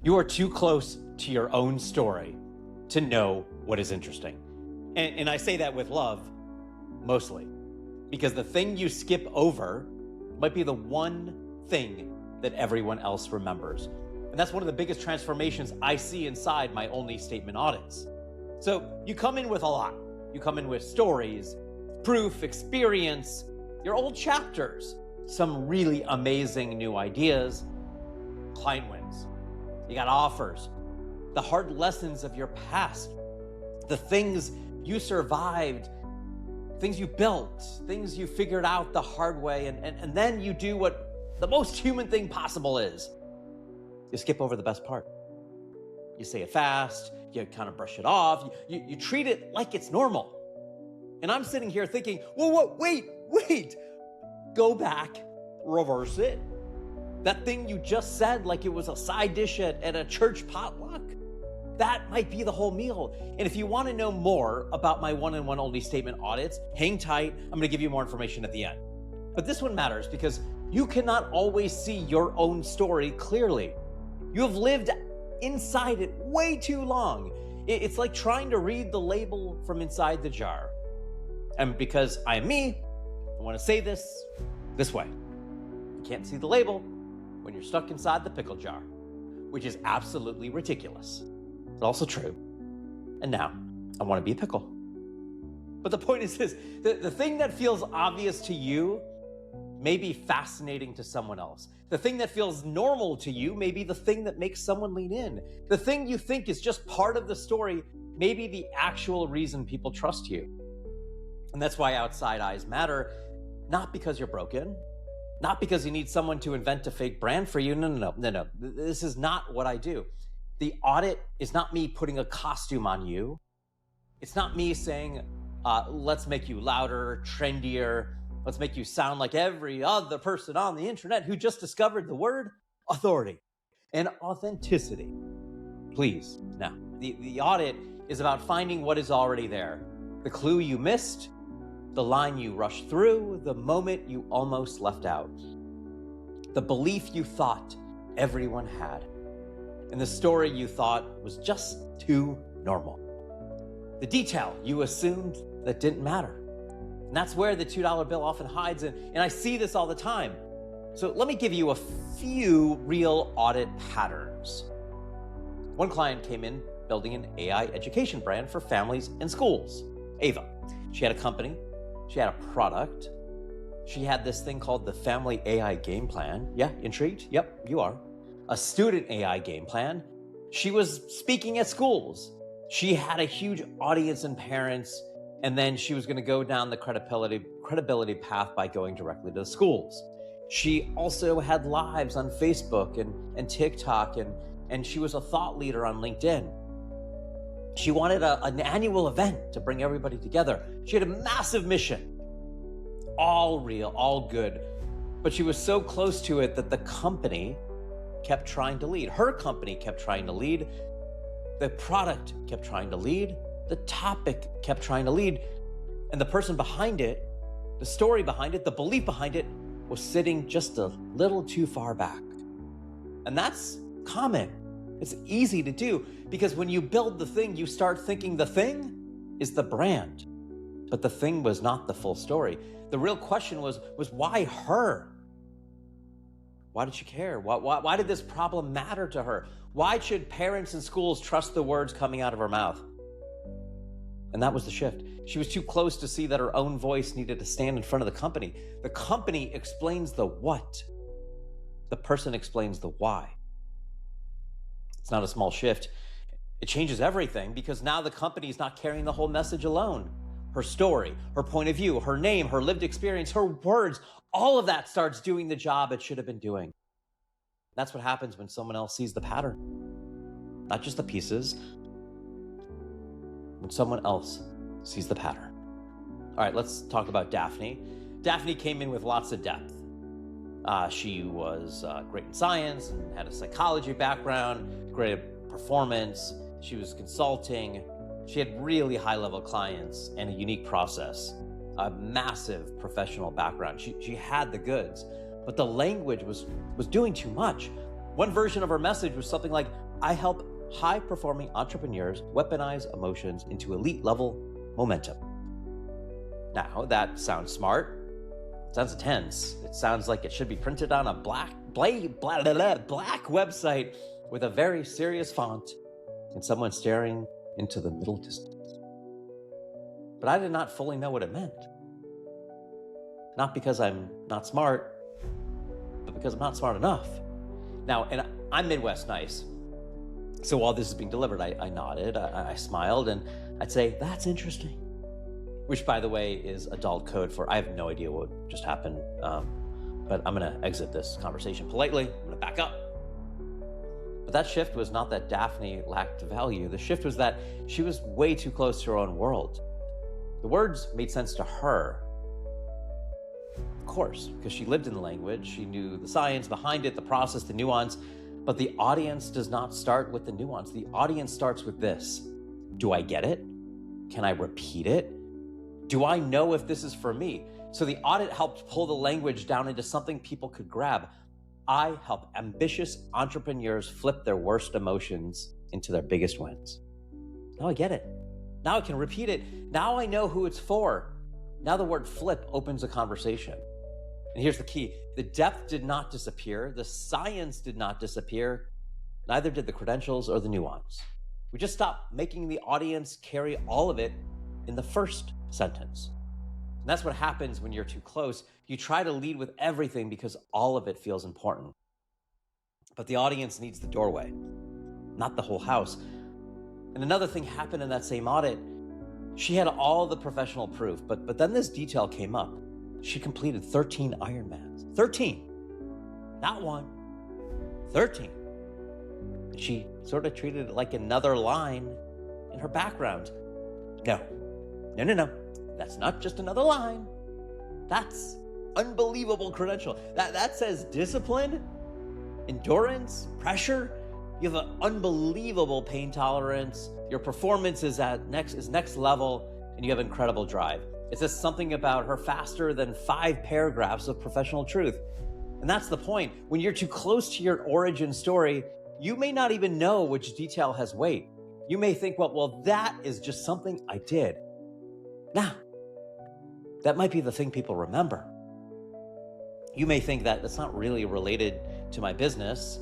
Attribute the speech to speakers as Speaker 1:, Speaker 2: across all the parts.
Speaker 1: You are too close to your own story to know what is interesting. And I say that with love, mostly, because the thing you skip over might be the one thing that everyone else remembers. And that's one of the biggest transformations I see inside my ONLY Statement Audits. So you come in with a lot. You come in with stories, proof, experience, your old chapters, some really amazing new ideas, client wins. You got offers, the hard lessons of your past, the things you survived, things you built, things you figured out the hard way, and then you do what the most human thing possible is. You skip over the best part. You say it fast, you kind of brush it off, you treat it like it's normal. And I'm sitting here thinking, whoa, wait, go back, reverse it. That thing you just said like it was a side dish at a church potluck, that might be the whole meal. And if you want to know more about my one-on-one ONLY Statement Audits, hang tight. I'm going to give you more information at the end. But this one matters because you cannot always see your own story clearly. You have lived inside it way too long. It's like trying to read the label from inside the jar. And because I'm me, I want to say this way. You can't see the label when you're stuck inside the pickle jar, which is absolutely ridiculous, but also true. And now I want to be a pickle. But the point is this, the thing that feels obvious to you may be fascinating to someone else. The thing that feels normal to you may be the thing that makes someone lean in. The thing you think is just part of the story may be the actual reason people trust you. And that's why outside eyes matter, not because you're broken, not because you need someone to invent a fake brand for you. No. This is not what I do. The audit is not me putting a costume on you. It's not me saying, let's make you louder, trendier. Let's make you sound like every other person on the internet who just discovered the word authority and authenticity. Please. Now, the audit is about finding what is already there. The clue you missed, the line you rushed through, the moment you almost left out, the belief you thought everyone had, and the story you thought was just too normal, the detail you assumed that didn't matter. And that's where the $2 bill often hides, and I see this all the time. So let me give you a few real audit patterns. One client came in building an AI education brand for families and schools, Ava. She had a company. She had a product. She had this thing called the Family AI Game Plan. Yeah, intrigued? Yep, you are. A student AI game plan. She was speaking at schools. She had a huge audience and parents, and then she was going to go down the credibility path by going directly to the schools. She also had lives on Facebook and TikTok, and she was a thought leader on LinkedIn. She wanted an annual event to bring everybody together. She had a massive mission, all real, all good. But she was so close to it that the company kept trying to lead. Her company kept trying to lead. The product kept trying to lead. The topic kept trying to lead. And the person behind it, the story behind it, the belief behind it was sitting just a little too far back. And that's common. It's easy to do because when you build the thing, you start thinking the thing is the brand, but the thing was not the full story. The real question was why her? Why did she care? Why did this problem matter to her? Why should parents and schools trust the words coming out of her mouth? And that was the shift. She was too close to see that her own voice needed to stand in front of the company. The company explains the what. The person explains the why. It's not a small shift. It changes everything because now the company is not carrying the whole message alone. Her story, her point of view, her name, her lived experience, her words, all of that starts doing the job it should have been doing. That's what happens when someone else sees the pattern, not just the pieces, when someone else sees the pattern. All right, let's talk about Daphne. Daphne came in with lots of depth. She was great in science and had a psychology background, great at performance. She was consulting. She had really high-level clients and a unique process, a massive professional background. She had the goods, but the language was doing too much. One version of her message was something like, I help high-performing entrepreneurs weaponize emotions into elite-level momentum. Now, that sounds smart. It sounds intense. It sounds like it should be printed on a black website with a very serious font and someone staring into the middle distance. But I did not fully know what it meant. Not because I'm not smart, but because I'm not smart enough. Now, and I'm Midwest nice. So while this is being delivered, I nodded, I smiled, and I'd say, that's interesting. Which, by the way, is adult code for I have no idea what just happened, but I'm going to exit this conversation politely. I'm going to back up. But that shift was not that Daphne lacked value. The shift was that she was way too close to her own world. The words made sense to her. Of course, because she lived in the language. She knew the science behind it, the process, the nuance. But the audience does not start with the nuance. The audience starts with this. Do I get it? Can I repeat it? Do I know if this is for me? So the audit helped pull the language down into something people could grab. I help ambitious entrepreneurs flip their worst emotions into their biggest wins. Now I get it. Now I can repeat it. Now I know who it's for. Now the word flip opens a conversation. And here's the key. The depth did not disappear. The science did not disappear. Neither did the credentials or the nuance. We just stopped making the audience carry all of it in the first sentence. And that's what happens when you're too close. You try to lead with everything because all of it feels important. But the audience needs the doorway, not the whole house. And another thing happened in that same audit. She had all the professional proof, but then this detail came up. She completed 13 Ironmans. 13. Not one. 13. She sort of treated it like another line in her background. No. That's not just another line. That's unbelievable credential. That says discipline, endurance, pressure. You have an unbelievable pain tolerance. Your performance is next level, and you have incredible drive. It says something about her faster than 5 paragraphs of professional truth. And that's the point. When you're too close to your origin story, you may not even know which detail has weight. You may think, well, that is just something I did. Now, that might be the thing people remember. You may think that that's not really related to my business.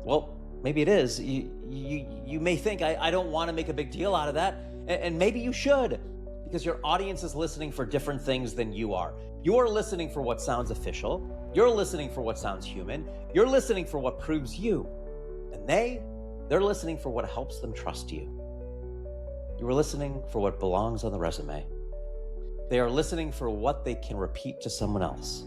Speaker 1: Well, maybe it is. You may think I don't want to make a big deal out of that, and maybe you should, because your audience is listening for different things than you are. You're listening for what sounds official. You're listening for what sounds human. You're listening for what proves you. And they're listening for what helps them trust you. You are listening for what belongs on the resume. They are listening for what they can repeat to someone else.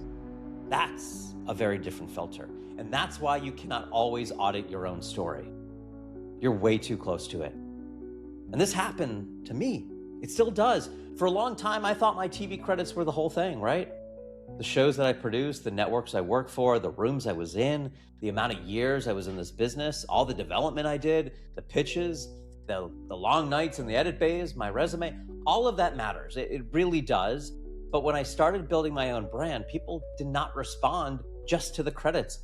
Speaker 1: That's a very different filter. And that's why you cannot always audit your own story. You're way too close to it. And this happened to me. It still does. For a long time, I thought my TV credits were the whole thing, right? The shows that I produced, the networks I worked for, the rooms I was in, the amount of years I was in this business, all the development I did, the pitches, the long nights in the edit bays, my resume, all of that matters. It really does. But when I started building my own brand, people did not respond just to the credits.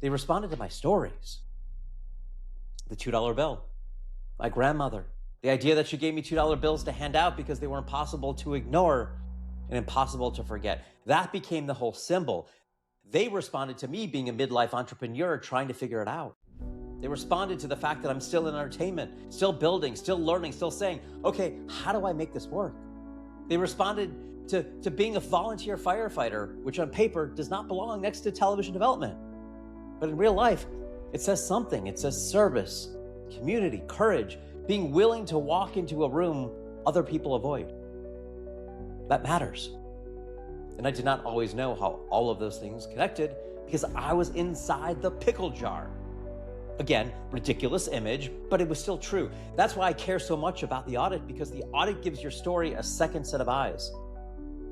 Speaker 1: They responded to my stories. The $2 bill, my grandmother, the idea that she gave me $2 bills to hand out because they were impossible to ignore and impossible to forget. That became the whole symbol. They responded to me being a midlife entrepreneur trying to figure it out. They responded to the fact that I'm still in entertainment, still building, still learning, still saying, okay, how do I make this work? They responded to being a volunteer firefighter, which on paper does not belong next to television development. But in real life, it says something. It says service, community, courage, being willing to walk into a room other people avoid. That matters. And I did not always know how all of those things connected because I was inside the pickle jar. Again, ridiculous image, but it was still true. That's why I care so much about the audit, because the audit gives your story a second set of eyes.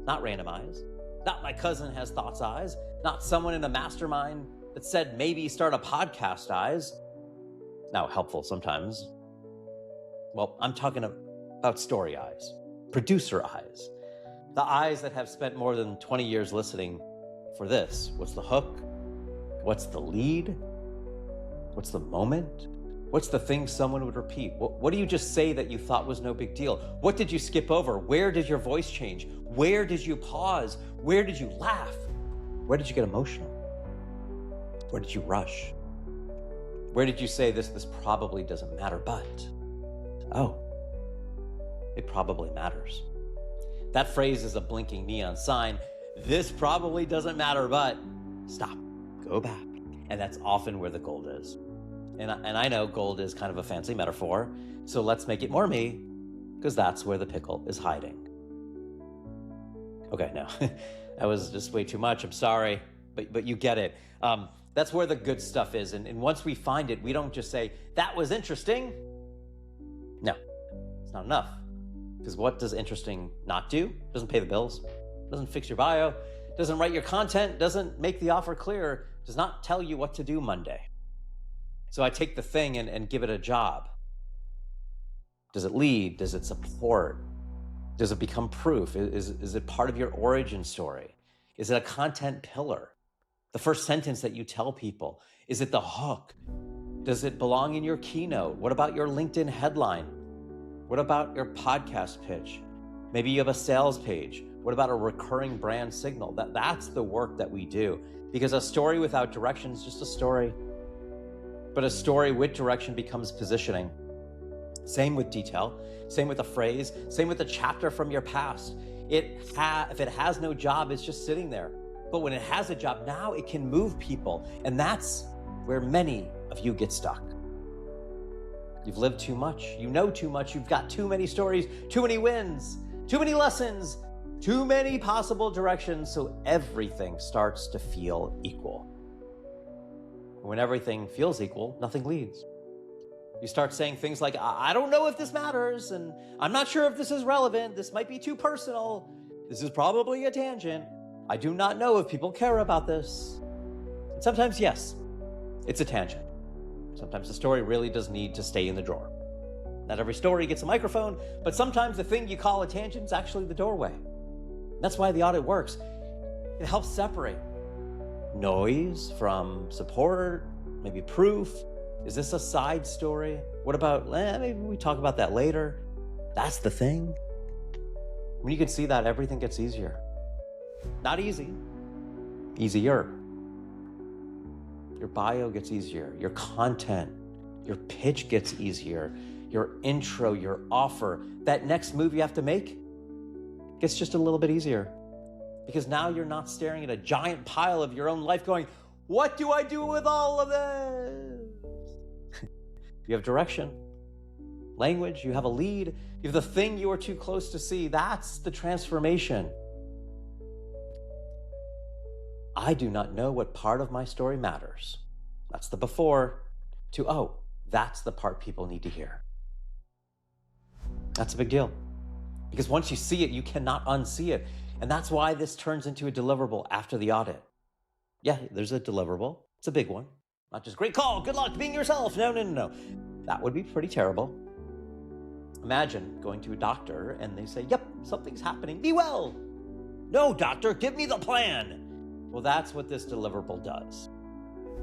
Speaker 1: Not random eyes, not my cousin has thoughts eyes, not someone in a mastermind that said maybe start a podcast eyes. Now, helpful sometimes. Well, I'm talking about story eyes, producer eyes, the eyes that have spent more than 20 years listening for this. What's the hook? What's the lead? What's the moment? What's the thing someone would repeat? What do you just say that you thought was no big deal? What did you skip over? Where did your voice change? Where did you pause? Where did you laugh? Where did you get emotional? Where did you rush? Where did you say this probably doesn't matter, but, oh, it probably matters. That phrase is a blinking neon sign. This probably doesn't matter, but stop, go back. And that's often where the gold is. And I know gold is kind of a fancy metaphor, so let's make it more me, because that's where the pickle is hiding. Okay, no, that was just way too much. I'm sorry, but you get it. That's where the good stuff is. And once we find it, we don't just say, that was interesting. No, it's not enough. Because what does interesting not do? Doesn't pay the bills, doesn't fix your bio, doesn't write your content, doesn't make the offer clear, does not tell you what to do Monday. So I take the thing and give it a job. Does it lead? Does it support? Does it become proof? Is it part of your origin story? Is it a content pillar? The first sentence that you tell people? Is it the hook? Does it belong in your keynote? What about your LinkedIn headline? What about your podcast pitch? Maybe you have a sales page. What about a recurring brand signal? That's the work that we do. Because a story without direction is just a story. But a story with direction becomes positioning. Same with detail, same with a phrase, same with a chapter from your past. If it has no job, it's just sitting there. But when it has a job, now it can move people. And that's where many of you get stuck. You've lived too much, you know too much, you've got too many stories, too many wins, too many lessons, too many possible directions, so everything starts to feel equal. When everything feels equal, nothing leads. You start saying things like, I don't know if this matters, and I'm not sure if this is relevant, this might be too personal, this is probably a tangent, I do not know if people care about this. And sometimes, yes, it's a tangent. Sometimes the story really does need to stay in the drawer. Not every story gets a microphone, but sometimes the thing you call a tangent is actually the doorway. That's why the audit works. It helps separate noise from support, maybe proof. Is this a side story? What about, maybe we talk about that later. That's the thing. When you can see that, everything gets easier. Not easy, easier. Your bio gets easier, your content, your pitch gets easier, your intro, your offer, that next move you have to make gets just a little bit easier. Because now you're not staring at a giant pile of your own life going, what do I do with all of this? You have direction, language, you have a lead, you have the thing you are too close to see. That's the transformation. I do not know what part of my story matters. That's the before to, oh, that's the part people need to hear. That's a big deal. Because once you see it, you cannot unsee it. And that's why this turns into a deliverable after the audit. Yeah, there's a deliverable. It's a big one. Not just great call, good luck being yourself. No. That would be pretty terrible. Imagine going to a doctor and they say, yep, something's happening, be well. No, doctor, give me the plan. Well, that's what this deliverable does.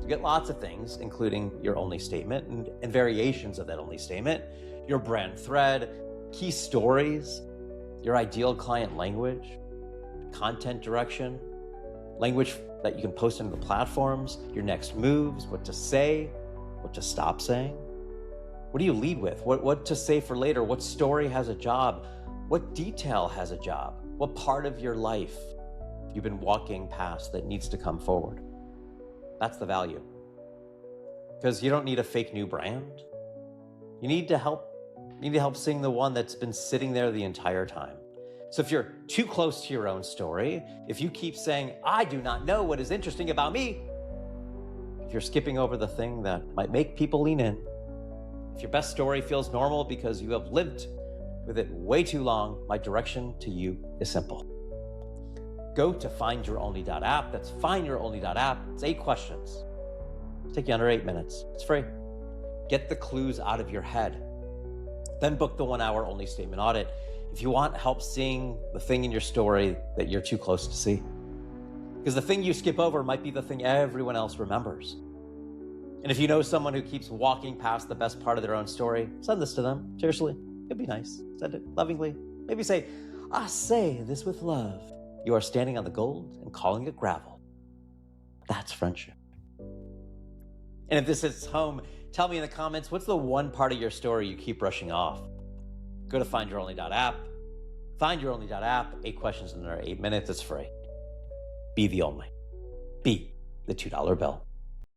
Speaker 1: You get lots of things, including your only statement and variations of that only statement, your brand thread, key stories, your ideal client language, content direction, language that you can post into the platforms, your next moves, what to say, what to stop saying. What do you lead with? What to say for later? What story has a job? What detail has a job? What part of your life you've been walking past that needs to come forward? That's the value. Because you don't need a fake new brand. You need to help sing the one that's been sitting there the entire time. So if you're too close to your own story, if you keep saying, I do not know what is interesting about me, if you're skipping over the thing that might make people lean in, if your best story feels normal because you have lived with it way too long, my direction to you is simple. Go to findyouronly.app. That's findyouronly.app. It's 8 questions. It'll take you under 8 minutes. It's free. Get the clues out of your head. Then book the 1-hour only statement audit if you want help seeing the thing in your story that you're too close to see. Because the thing you skip over might be the thing everyone else remembers. And if you know someone who keeps walking past the best part of their own story, send this to them. Seriously, it'd be nice. Send it lovingly. Maybe say, I say this with love. You are standing on the gold and calling it gravel. That's friendship. And if this hits home, tell me in the comments, what's the one part of your story you keep brushing off? Go to findyouronly.app. Findyouronly.app, 8 questions in under 8 minutes. It's free. Be the only. Be the $2 bill.